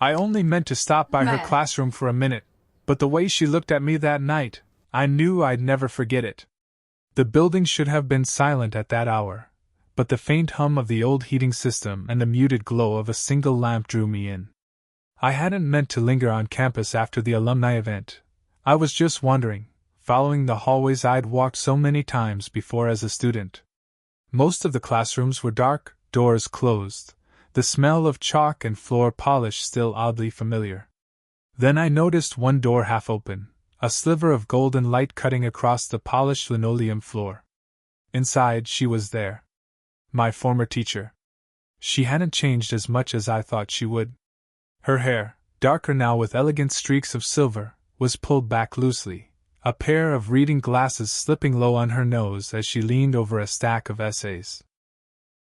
I only meant to stop by her Meh. classroom for a minute, but the way she looked at me that night, I knew I'd never forget it. The building should have been silent at that hour, but the faint hum of the old heating system and the muted glow of a single lamp drew me in. I hadn't meant to linger on campus after the alumni event. I was just wandering, following the hallways I'd walked so many times before as a student. Most of the classrooms were dark, doors closed, the smell of chalk and floor polish still oddly familiar. Then I noticed one door half open, a sliver of golden light cutting across the polished linoleum floor. Inside, she was there. My former teacher. She hadn't changed as much as I thought she would. Her hair, darker now with elegant streaks of silver, was pulled back loosely, a pair of reading glasses slipping low on her nose as she leaned over a stack of essays.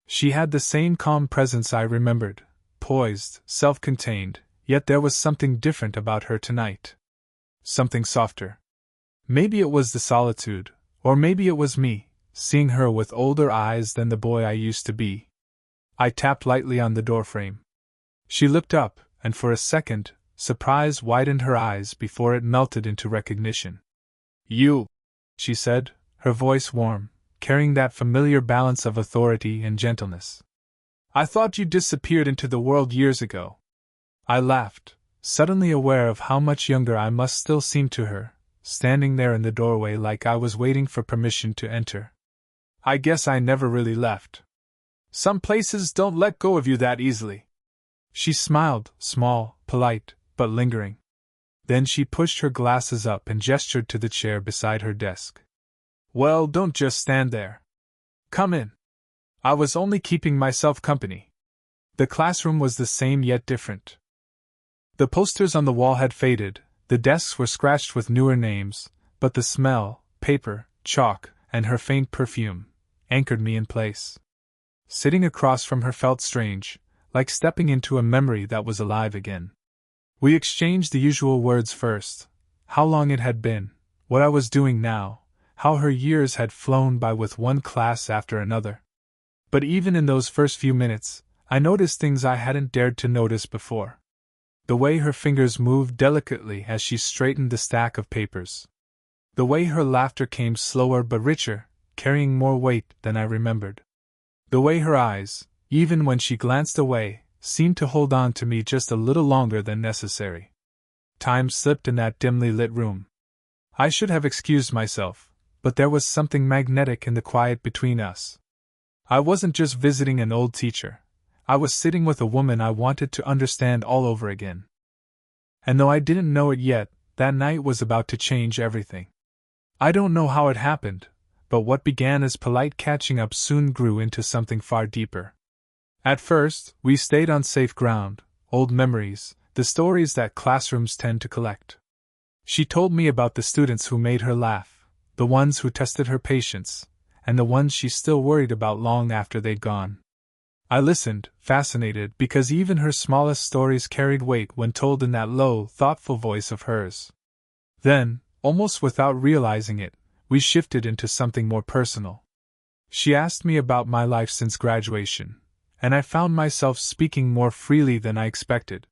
She had the same calm presence I remembered, poised, self-contained, yet there was something different about her tonight. Something softer. Maybe it was the solitude, or maybe it was me, seeing her with older eyes than the boy I used to be. I tapped lightly on the doorframe. She looked up, and for a second, surprise widened her eyes before it melted into recognition. "You," she said, her voice warm, carrying that familiar balance of authority and gentleness. "I thought you disappeared into the world years ago." I laughed, suddenly aware of how much younger I must still seem to her, standing there in the doorway like I was waiting for permission to enter. "I guess I never really left. Some places don't let go of you that easily." She smiled, small, polite, but lingering. Then she pushed her glasses up and gestured to the chair beside her desk. "Well, don't just stand there. Come in. I was only keeping myself company." The classroom was the same yet different. The posters on the wall had faded, the desks were scratched with newer names, but the smell, paper, chalk, and her faint perfume, anchored me in place. Sitting across from her felt strange, like stepping into a memory that was alive again. We exchanged the usual words first: how long it had been, what I was doing now, how her years had flown by with one class after another. But even in those first few minutes, I noticed things I hadn't dared to notice before. The way her fingers moved delicately as she straightened the stack of papers. The way her laughter came slower but richer, carrying more weight than I remembered. The way her eyes, even when she glanced away, seemed to hold on to me just a little longer than necessary. Time slipped in that dimly lit room. I should have excused myself, but there was something magnetic in the quiet between us. I wasn't just visiting an old teacher. I was sitting with a woman I wanted to understand all over again. And though I didn't know it yet, that night was about to change everything. I don't know how it happened, but what began as polite catching up soon grew into something far deeper. At first, we stayed on safe ground, old memories, the stories that classrooms tend to collect. She told me about the students who made her laugh, the ones who tested her patience, and the ones she still worried about long after they'd gone. I listened, fascinated, because even her smallest stories carried weight when told in that low, thoughtful voice of hers. Then, almost without realizing it, we shifted into something more personal. She asked me about my life since graduation, and I found myself speaking more freely than I expected.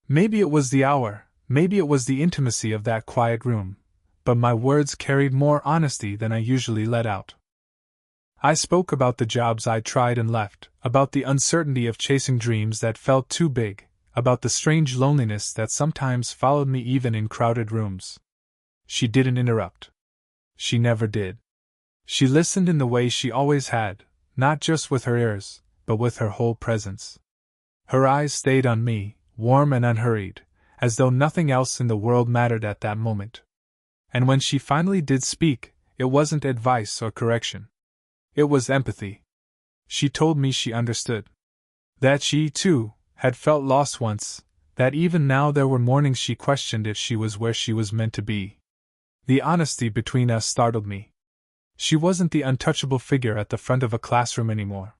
Maybe it was the hour, maybe it was the intimacy of that quiet room, but my words carried more honesty than I usually let out. I spoke about the jobs I'd tried and left, about the uncertainty of chasing dreams that felt too big, about the strange loneliness that sometimes followed me even in crowded rooms. She didn't interrupt. She never did. She listened in the way she always had, not just with her ears, but with her whole presence. Her eyes stayed on me, warm and unhurried, as though nothing else in the world mattered at that moment. And when she finally did speak, it wasn't advice or correction. It was empathy. She told me she understood. That she, too, had felt lost once, that even now there were mornings she questioned if she was where she was meant to be. The honesty between us startled me. She wasn't the untouchable figure at the front of a classroom anymore.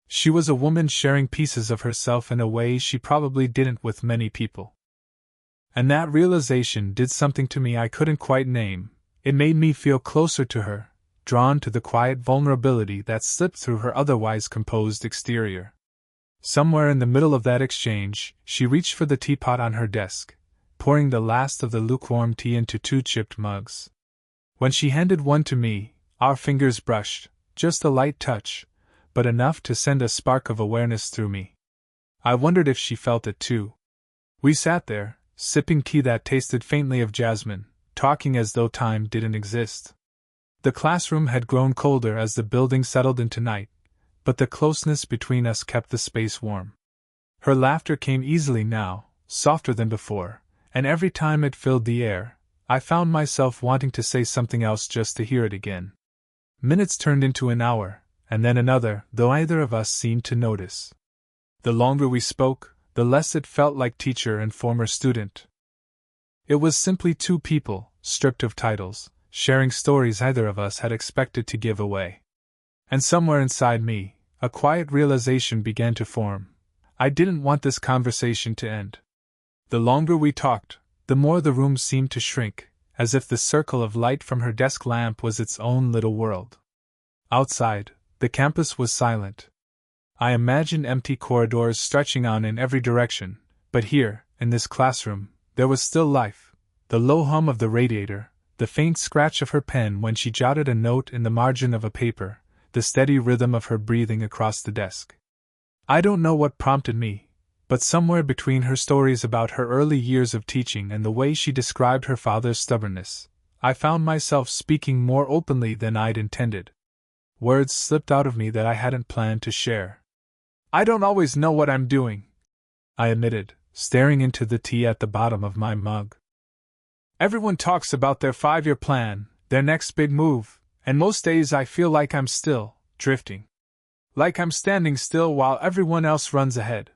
She was a woman sharing pieces of herself in a way she probably didn't with many people. And that realization did something to me I couldn't quite name. It made me feel closer to her, drawn to the quiet vulnerability that slipped through her otherwise composed exterior. Somewhere in the middle of that exchange, she reached for the teapot on her desk, pouring the last of the lukewarm tea into 2 chipped mugs. When she handed one to me, our fingers brushed, just a light touch, but enough to send a spark of awareness through me. I wondered if she felt it too. We sat there, sipping tea that tasted faintly of jasmine, talking as though time didn't exist. The classroom had grown colder as the building settled into night, but the closeness between us kept the space warm. Her laughter came easily now, softer than before, and every time it filled the air, I found myself wanting to say something else just to hear it again. Minutes turned into an hour, and then another, though neither of us seemed to notice. The longer we spoke, the less it felt like teacher and former student. It was simply 2 people, stripped of titles, sharing stories either of us had expected to give away. And somewhere inside me, a quiet realization began to form. I didn't want this conversation to end. The longer we talked, the more the room seemed to shrink, as if the circle of light from her desk lamp was its own little world. Outside, the campus was silent. I imagined empty corridors stretching on in every direction, but here, in this classroom, there was still life, the low hum of the radiator, the faint scratch of her pen when she jotted a note in the margin of a paper, the steady rhythm of her breathing across the desk. I don't know what prompted me, but somewhere between her stories about her early years of teaching and the way she described her father's stubbornness, I found myself speaking more openly than I'd intended. Words slipped out of me that I hadn't planned to share. "I don't always know what I'm doing," I admitted, staring into the tea at the bottom of my mug. "Everyone talks about their 5-year plan, their next big move, and most days I feel like I'm still, drifting. Like I'm standing still while everyone else runs ahead."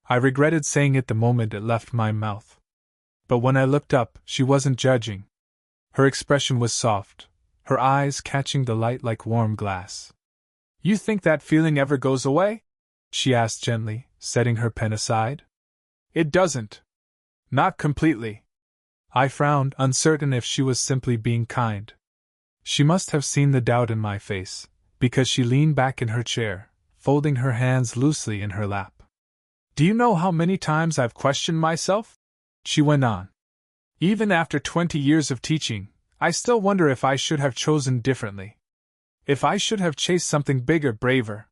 I regretted saying it the moment it left my mouth. But when I looked up, she wasn't judging. Her expression was soft, her eyes catching the light like warm glass. "You think that feeling ever goes away?" she asked gently, setting her pen aside. "It doesn't. Not completely." I frowned, uncertain if she was simply being kind. She must have seen the doubt in my face, because she leaned back in her chair, folding her hands loosely in her lap. "Do you know how many times I've questioned myself?" she went on. "Even after 20 years of teaching, I still wonder if I should have chosen differently. If I should have chased something bigger, braver.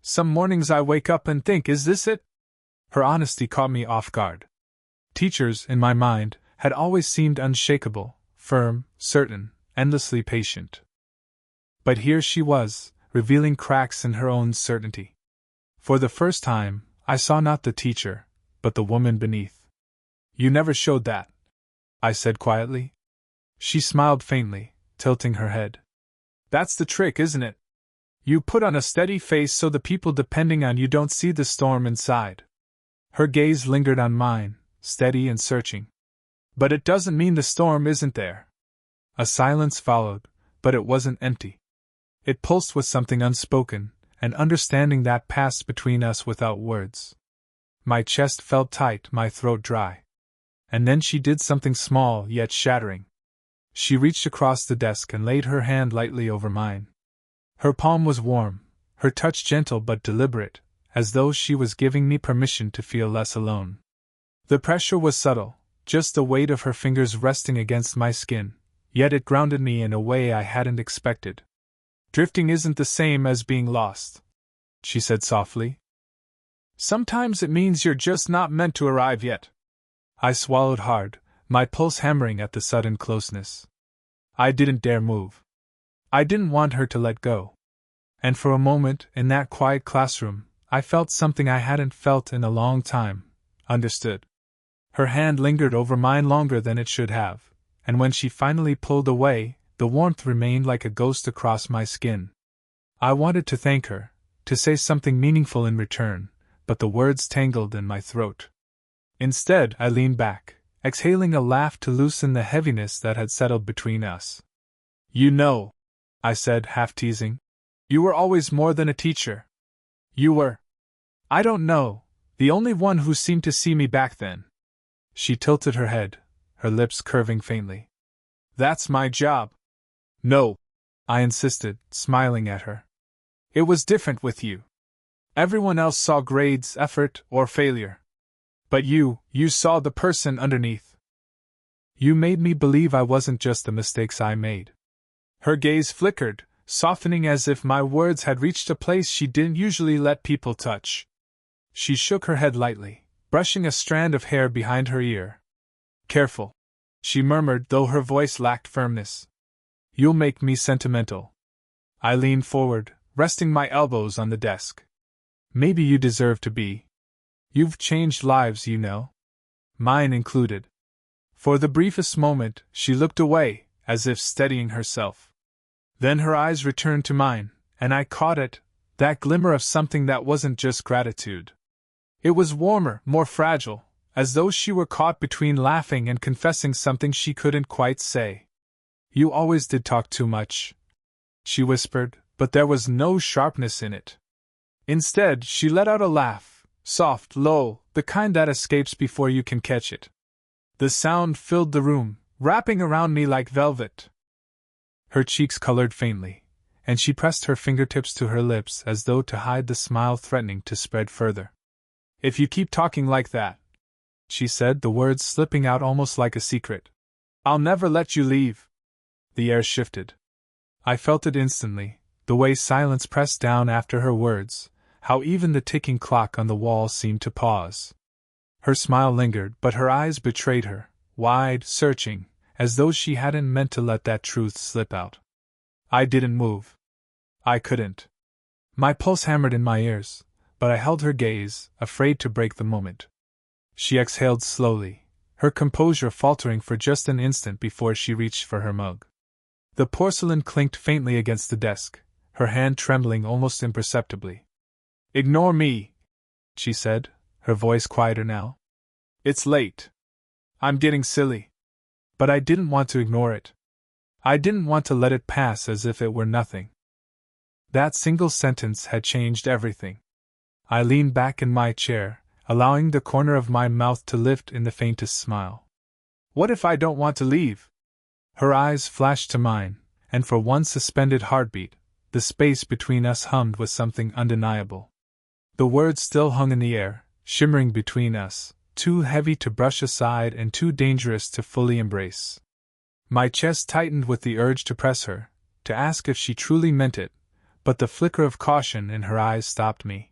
Some mornings I wake up and think, is this it?" Her honesty caught me off guard. Teachers, in my mind, had always seemed unshakable, firm, certain, endlessly patient. But here she was, revealing cracks in her own certainty. For the first time, I saw not the teacher, but the woman beneath. "You never showed that," I said quietly. She smiled faintly, tilting her head. "That's the trick, isn't it? You put on a steady face so the people depending on you don't see the storm inside." Her gaze lingered on mine, steady and searching. "But it doesn't mean the storm isn't there." A silence followed, but it wasn't empty. It pulsed with something unspoken, an understanding that passed between us without words. My chest felt tight, my throat dry. And then she did something small yet shattering. She reached across the desk and laid her hand lightly over mine. Her palm was warm, her touch gentle but deliberate, as though she was giving me permission to feel less alone. The pressure was subtle, just the weight of her fingers resting against my skin, yet it grounded me in a way I hadn't expected. "Drifting isn't the same as being lost," she said softly. "Sometimes it means you're just not meant to arrive yet." I swallowed hard, my pulse hammering at the sudden closeness. I didn't dare move. I didn't want her to let go. And for a moment, in that quiet classroom, I felt something I hadn't felt in a long time, understood. Her hand lingered over mine longer than it should have, and when she finally pulled away, the warmth remained like a ghost across my skin. I wanted to thank her, to say something meaningful in return, but the words tangled in my throat. Instead, I leaned back, exhaling a laugh to loosen the heaviness that had settled between us. "You know," I said, half teasing, "you were always more than a teacher. You were, I don't know, the only one who seemed to see me back then." She tilted her head, her lips curving faintly. "That's my job." "No," I insisted, smiling at her. "It was different with you. Everyone else saw grades, effort, or failure. But you saw the person underneath. You made me believe I wasn't just the mistakes I made. Her gaze flickered, softening as if my words had reached a place she didn't usually let people touch. She shook her head lightly, brushing a strand of hair behind her ear. Careful, she murmured, though her voice lacked firmness. You'll make me sentimental. I leaned forward, resting my elbows on the desk. Maybe you deserve to be. You've changed lives, you know. Mine included. For the briefest moment, she looked away, as if steadying herself. Then her eyes returned to mine, and I caught it, that glimmer of something that wasn't just gratitude. It was warmer, more fragile, as though she were caught between laughing and confessing something she couldn't quite say. You always did talk too much, she whispered, but there was no sharpness in it. Instead, she let out a laugh, soft, low, the kind that escapes before you can catch it. The sound filled the room, wrapping around me like velvet. Her cheeks colored faintly, and she pressed her fingertips to her lips as though to hide the smile threatening to spread further. If you keep talking like that, she said, the words slipping out almost like a secret, I'll never let you leave. The air shifted. I felt it instantly, the way silence pressed down after her words, how even the ticking clock on the wall seemed to pause. Her smile lingered, but her eyes betrayed her, wide, searching, as though she hadn't meant to let that truth slip out. I didn't move. I couldn't. My pulse hammered in my ears, but I held her gaze, afraid to break the moment. She exhaled slowly, her composure faltering for just an instant before she reached for her mug. The porcelain clinked faintly against the desk, her hand trembling almost imperceptibly. Ignore me, she said, her voice quieter now. It's late. I'm getting silly. But I didn't want to ignore it. I didn't want to let it pass as if it were nothing. That single sentence had changed everything. I leaned back in my chair, allowing the corner of my mouth to lift in the faintest smile. What if I don't want to leave? Her eyes flashed to mine, and for one suspended heartbeat, the space between us hummed with something undeniable. The words still hung in the air, shimmering between us, too heavy to brush aside and too dangerous to fully embrace. My chest tightened with the urge to press her, to ask if she truly meant it, but the flicker of caution in her eyes stopped me.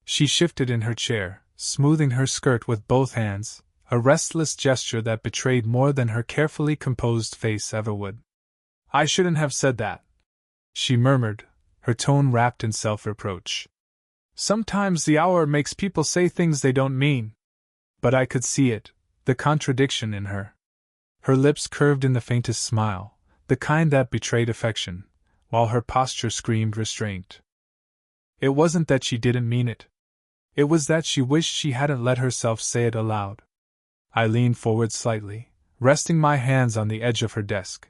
She shifted in her chair, smoothing her skirt with both hands, a restless gesture that betrayed more than her carefully composed face ever would. I shouldn't have said that, she murmured, her tone wrapped in self-reproach. Sometimes the hour makes people say things they don't mean. But I could see it, the contradiction in her. Her lips curved in the faintest smile, the kind that betrayed affection, while her posture screamed restraint. It wasn't that she didn't mean it. It was that she wished she hadn't let herself say it aloud. I leaned forward slightly, resting my hands on the edge of her desk.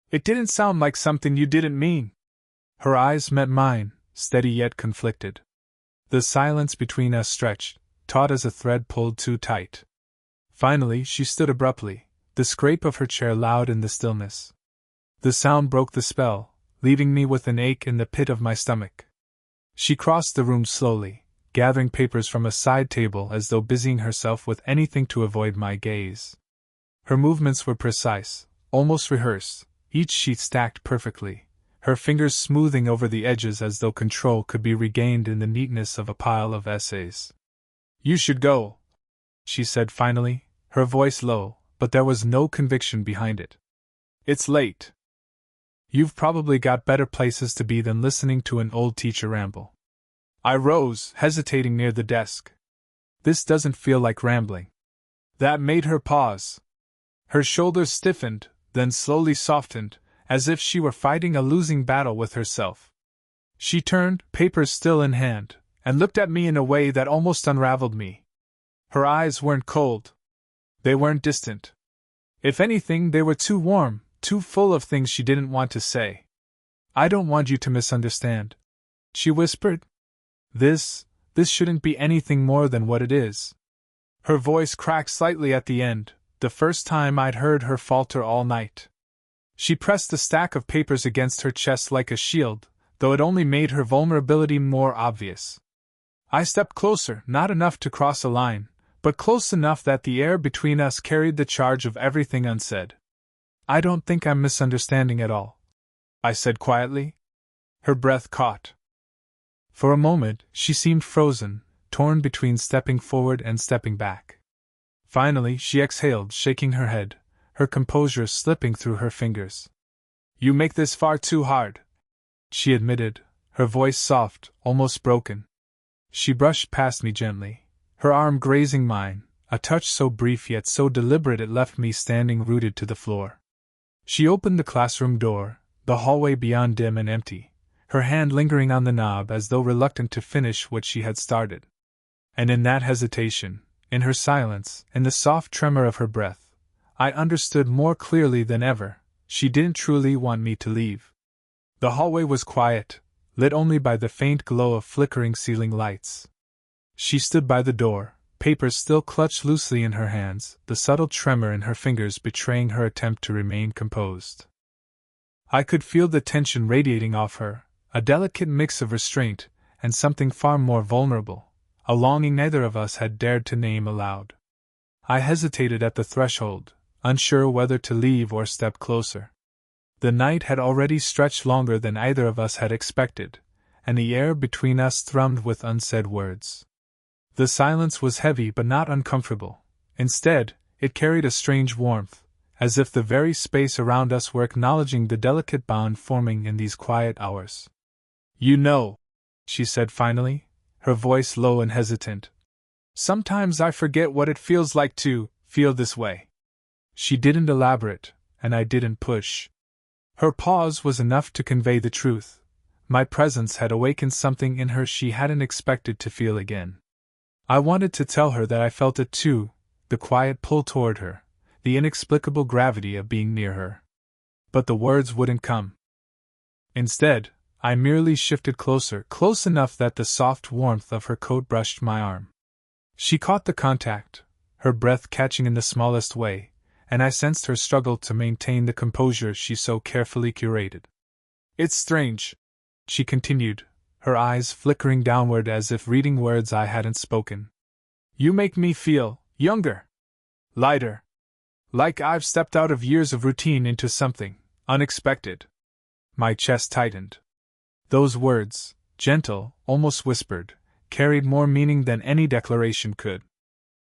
It didn't sound like something you didn't mean. Her eyes met mine, steady yet conflicted. The silence between us stretched, taut as a thread pulled too tight. Finally, she stood abruptly, the scrape of her chair loud in the stillness. The sound broke the spell, leaving me with an ache in the pit of my stomach. She crossed the room slowly, gathering papers from a side table as though busying herself with anything to avoid my gaze. Her movements were precise, almost rehearsed, each sheet stacked perfectly, her fingers smoothing over the edges as though control could be regained in the neatness of a pile of essays. You should go, she said finally, her voice low, but there was no conviction behind it. It's late. You've probably got better places to be than listening to an old teacher ramble. I rose, hesitating near the desk. This doesn't feel like rambling. That made her pause. Her shoulders stiffened, then slowly softened, as if she were fighting a losing battle with herself. She turned, papers still in hand, and looked at me in a way that almost unraveled me. Her eyes weren't cold. They weren't distant. If anything, they were too warm, too full of things she didn't want to say. I don't want you to misunderstand, she whispered. This shouldn't be anything more than what it is. Her voice cracked slightly at the end, the first time I'd heard her falter all night. She pressed the stack of papers against her chest like a shield, though it only made her vulnerability more obvious. I stepped closer, not enough to cross a line, but close enough that the air between us carried the charge of everything unsaid. I don't think I'm misunderstanding at all, I said quietly. Her breath caught. For a moment, she seemed frozen, torn between stepping forward and stepping back. Finally, she exhaled, shaking her head, her composure slipping through her fingers. You make this far too hard, she admitted, her voice soft, almost broken. She brushed past me gently, her arm grazing mine, a touch so brief yet so deliberate it left me standing rooted to the floor. She opened the classroom door, the hallway beyond dim and empty, her hand lingering on the knob as though reluctant to finish what she had started. And in that hesitation, in her silence, in the soft tremor of her breath, I understood more clearly than ever, she didn't truly want me to leave. The hallway was quiet, lit only by the faint glow of flickering ceiling lights. She stood by the door, papers still clutched loosely in her hands, the subtle tremor in her fingers betraying her attempt to remain composed. I could feel the tension radiating off her, a delicate mix of restraint and something far more vulnerable, a longing neither of us had dared to name aloud. I hesitated at the threshold, unsure whether to leave or step closer. The night had already stretched longer than either of us had expected, and the air between us thrummed with unsaid words. The silence was heavy but not uncomfortable. Instead, it carried a strange warmth, as if the very space around us were acknowledging the delicate bond forming in these quiet hours. You know, she said finally, her voice low and hesitant. Sometimes I forget what it feels like to feel this way. She didn't elaborate, and I didn't push. Her pause was enough to convey the truth. My presence had awakened something in her she hadn't expected to feel again. I wanted to tell her that I felt it too, the quiet pull toward her, the inexplicable gravity of being near her. But the words wouldn't come. Instead, I merely shifted closer, close enough that the soft warmth of her coat brushed my arm. She caught the contact, her breath catching in the smallest way, and I sensed her struggle to maintain the composure she so carefully curated. It's strange, she continued, her eyes flickering downward as if reading words I hadn't spoken. You make me feel younger, lighter, like I've stepped out of years of routine into something unexpected. My chest tightened. Those words, gentle, almost whispered, carried more meaning than any declaration could.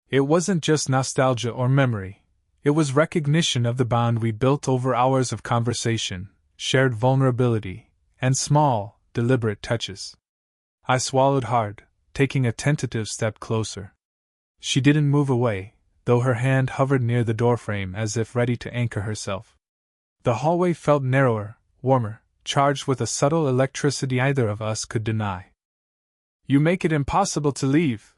It wasn't just nostalgia or memory. It was recognition of the bond we built over hours of conversation, shared vulnerability, and small, deliberate touches. I swallowed hard, taking a tentative step closer. She didn't move away, though her hand hovered near the doorframe as if ready to anchor herself. The hallway felt narrower, warmer, charged with a subtle electricity either of us could deny. You make it impossible to leave,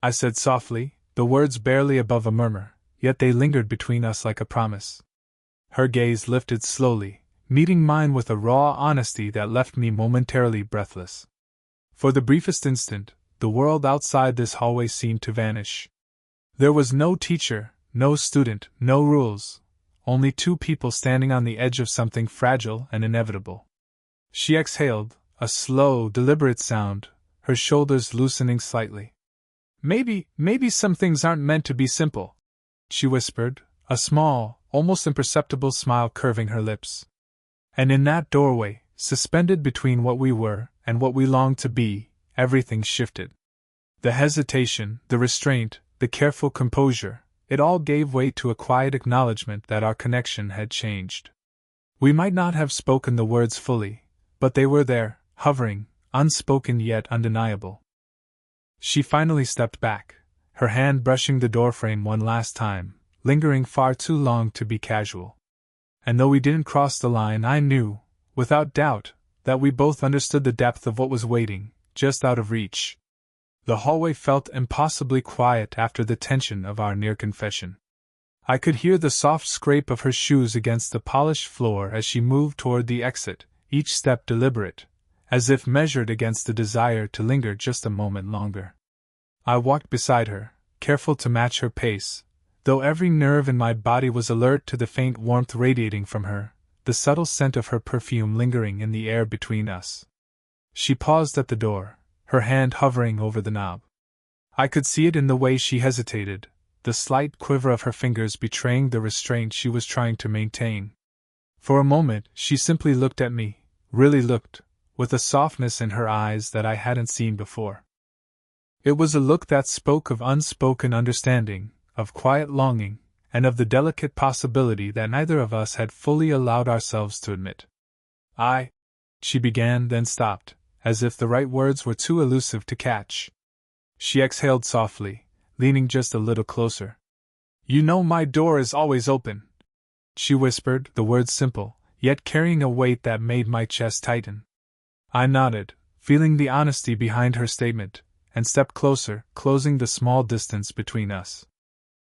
I said softly, the words barely above a murmur, yet they lingered between us like a promise. Her gaze lifted slowly, meeting mine with a raw honesty that left me momentarily breathless. For the briefest instant, the world outside this hallway seemed to vanish. There was no teacher, no student, no rules, only two people standing on the edge of something fragile and inevitable. She exhaled, a slow, deliberate sound, her shoulders loosening slightly. Maybe some things aren't meant to be simple, she whispered, a small, almost imperceptible smile curving her lips. And in that doorway, suspended between what we were and what we longed to be, everything shifted. The hesitation, the restraint, the careful composure, it all gave way to a quiet acknowledgement that our connection had changed. We might not have spoken the words fully, but they were there, hovering, unspoken yet undeniable. She finally stepped back, her hand brushing the doorframe one last time, lingering far too long to be casual. And though we didn't cross the line, I knew, without doubt, that we both understood the depth of what was waiting, just out of reach. The hallway felt impossibly quiet after the tension of our near confession. I could hear the soft scrape of her shoes against the polished floor as she moved toward the exit, each step deliberate, as if measured against the desire to linger just a moment longer. I walked beside her, careful to match her pace, though every nerve in my body was alert to the faint warmth radiating from her, the subtle scent of her perfume lingering in the air between us. She paused at the door, her hand hovering over the knob. I could see it in the way she hesitated, the slight quiver of her fingers betraying the restraint she was trying to maintain. For a moment, she simply looked at me, really looked, with a softness in her eyes that I hadn't seen before. It was a look that spoke of unspoken understanding, of quiet longing, and of the delicate possibility that neither of us had fully allowed ourselves to admit. She began, then stopped, as if the right words were too elusive to catch. She exhaled softly, leaning just a little closer. "You know my door is always open," she whispered, the words simple, yet carrying a weight that made my chest tighten. I nodded, feeling the honesty behind her statement, and stepped closer, closing the small distance between us.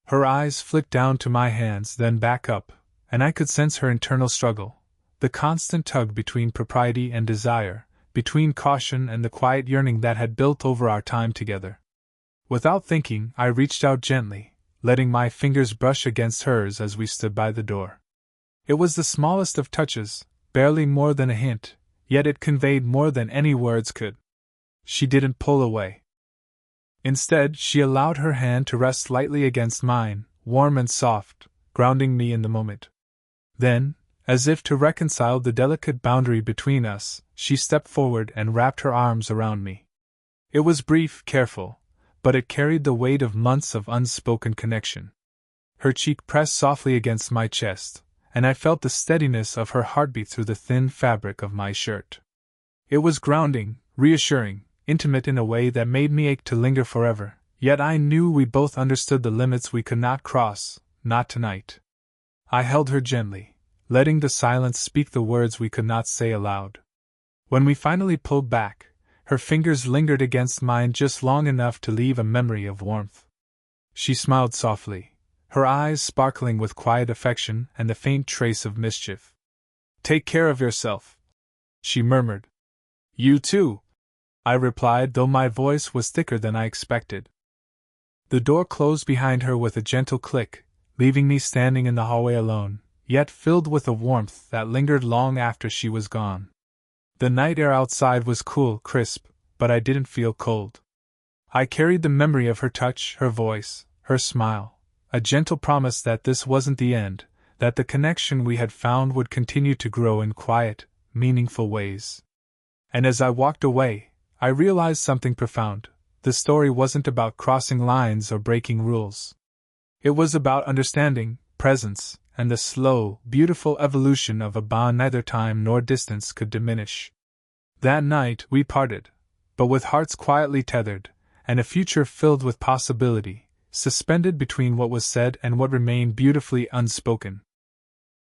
Her eyes flicked down to my hands, then back up, and I could sense her internal struggle, the constant tug between propriety and desire, between caution and the quiet yearning that had built over our time together. Without thinking, I reached out gently, letting my fingers brush against hers as we stood by the door. It was the smallest of touches, barely more than a hint, yet it conveyed more than any words could. She didn't pull away. Instead, she allowed her hand to rest lightly against mine, warm and soft, grounding me in the moment. Then, as if to reconcile the delicate boundary between us, she stepped forward and wrapped her arms around me. It was brief, careful, but it carried the weight of months of unspoken connection. Her cheek pressed softly against my chest, and I felt the steadiness of her heartbeat through the thin fabric of my shirt. It was grounding, reassuring, intimate in a way that made me ache to linger forever, yet I knew we both understood the limits we could not cross, not tonight. I held her gently, letting the silence speak the words we could not say aloud. When we finally pulled back, her fingers lingered against mine just long enough to leave a memory of warmth. She smiled softly, her eyes sparkling with quiet affection and the faint trace of mischief. "Take care of yourself," she murmured. "You too," I replied, though my voice was thicker than I expected. The door closed behind her with a gentle click, leaving me standing in the hallway alone, yet filled with a warmth that lingered long after she was gone. The night air outside was cool, crisp, but I didn't feel cold. I carried the memory of her touch, her voice, her smile, a gentle promise that this wasn't the end, that the connection we had found would continue to grow in quiet, meaningful ways. And as I walked away, I realized something profound. The story wasn't about crossing lines or breaking rules. It was about understanding, presence, and the slow, beautiful evolution of a bond neither time nor distance could diminish. That night we parted, but with hearts quietly tethered, and a future filled with possibility, suspended between what was said and what remained beautifully unspoken.